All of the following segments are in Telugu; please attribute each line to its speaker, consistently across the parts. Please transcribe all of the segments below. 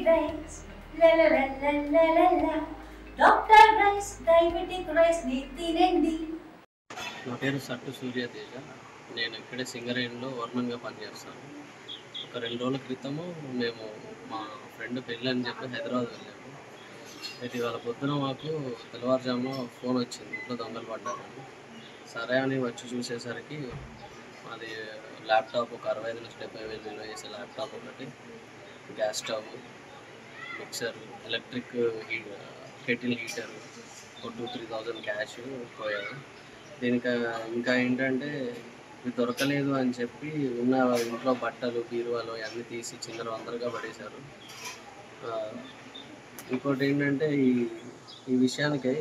Speaker 1: Rice doctor rice diabetic rice ని తినండి.
Speaker 2: నా పేరు సట్టు సూర్య తేజ. నేను ఇక్కడే సింగరేణిలో వర్మన్గా పనిచేస్తాను. ఒక 2 రోజుల క్రితము మేము మా ఫ్రెండ్ పెళ్ళి అని చెప్పి హైదరాబాద్ వెళ్ళాము. అయితే ఇవాళ పొద్దున మాకు తెల్లవారుజామున ఫోన్ వచ్చింది, ఇంట్లో దొంగలు పడ్డారని. సరే అని వచ్చి చూసేసరికి అది ల్యాప్టాప్ ఒక 65,000-70,000 విలువ చేసే ల్యాప్టాప్ ఒకటి, gas stove, mixer, electric kettle heater, ఒక 2-3,000 క్యాష్ పోయాయి. దీనికి ఇంకా ఏంటంటే ఇది దొరకలేదు అని చెప్పి ఉన్న ఇంట్లో బట్టలు బీరువాలు అన్నీ తీసి చిందరవందరగా పడేశారు. ఇంకోటి ఏంటంటే ఈ విషయానికి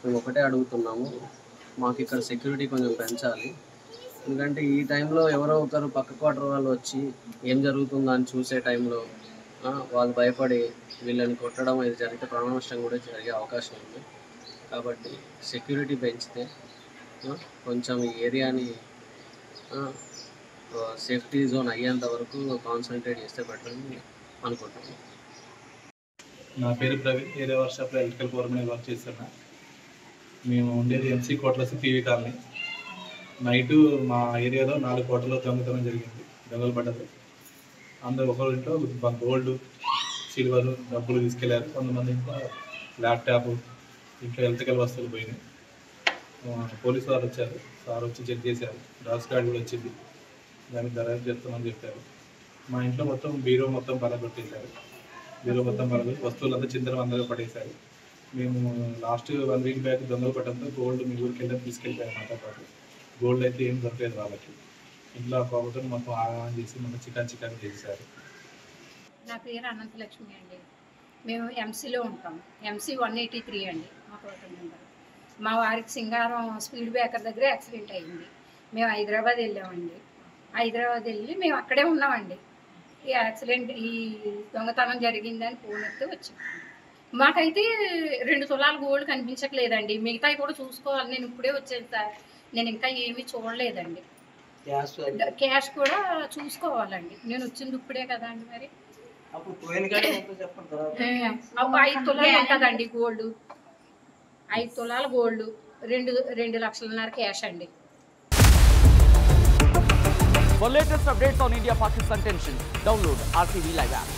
Speaker 2: మేము ఒకటే అడుగుతున్నాము, మాకు ఇక్కడ సెక్యూరిటీ కొంచెం పెంచాలి. ఎందుకంటే ఈ టైంలో ఎవరో ఒకరు పక్క క్వార్టర్ వాళ్ళు వచ్చి ఏం జరుగుతుందో అని చూసే టైంలో వాళ్ళు భయపడి వీళ్ళని కొట్టడం ఇది జరిగితే ప్రాణ నష్టం కూడా జరిగే అవకాశం ఉంది. కాబట్టి సెక్యూరిటీ పెంచితే కొంచెం ఈ ఏరియాని సేఫ్టీ జోన్ అయ్యేంత వరకు కాన్సన్ట్రేట్ చేస్తే బెటర్ అని అనుకుంటున్నాను.
Speaker 3: నా పేరు ప్రవీణ్, ఏరియా వర్క్షాప్లో ఎలక్ట్రికల్ ఫోర్మెన్ వర్క్ చేస్తున్నా. మేము ఉండేది ఎంసీ కోట్లసి పీవీ కాలనీ. నైటు మా ఏరియాలో 4 కోట్లలో దొంగతనం జరిగింది, దొంగలు పడ్డది. అందరూ ఒకరింట్లో గోల్డ్, సిల్వర్, డబ్బులు తీసుకెళ్లారు. కొంతమంది ఇంట్లో ల్యాప్టాప్, ఇంట్లో ఎలక్ట్రికల్ వస్తువులు పోయినాయి. పోలీసు వారు వచ్చారు, సార్ వచ్చి చెక్ చేశారు. డాస్ కార్డ్ కూడా వచ్చింది, దానికి దర్యాప్తు చేస్తామని చెప్పారు. మా ఇంట్లో మొత్తం బీరో మొత్తం పగలగొట్టేశారు. బీరో మొత్తం పగలగొట్టి వస్తువులంతా చిందరవందరగా పడేశారు. మేము లాస్ట్ 1 వీక్ బ్యాక్ దొంగలు పడడంతో గోల్డ్ మీ ఊరికి వెళ్ళి తీసుకెళ్ళిపోయారు. మాతో పాటు గోల్డ్ అయితే ఏం దొరకలేదు వాళ్ళకి. ఇంట్లో పోవటం మొత్తం ఆగమని చేసి మొత్తం చికెన్ చేశారు.
Speaker 4: నా పేరు అనంతలక్ష్మి అండి. మేము ఎంసీలో ఉంటాం. ఎంసీ 183 అండి మా టోటల్ నెంబర్. మా వారికి సింగారం స్పీడ్ బ్రేకర్ దగ్గర యాక్సిడెంట్ అయింది. మేము హైదరాబాద్ వెళ్ళామండి. హైదరాబాద్ వెళ్ళి మేము అక్కడే ఉన్నామండి. ఈ యాక్సిడెంట్ ఈ దొంగతనం జరిగిందని ఫోన్ వస్తే వచ్చాం. మాకైతే 2 తులాల గోల్డ్ కనిపించట్లేదండి. మిగతాయి కూడా చూసుకోవాలి. నేను ఇప్పుడే వచ్చాను సార్, నేను ఇంకా ఏమీ చూడలేదండి. క్యాష్ కూడా చూసుకోవాలండి. నేను వచ్చింది ఇప్పుడే కదా అండి. మరి 5 తులాలు ఉంటుందండి గోల్డ్. 5 తులాల గోల్డ్, 2 లక్షలన్నర క్యాష్ అండి.
Speaker 5: For latest updates on India-Pakistan tensions, download RTV Live app.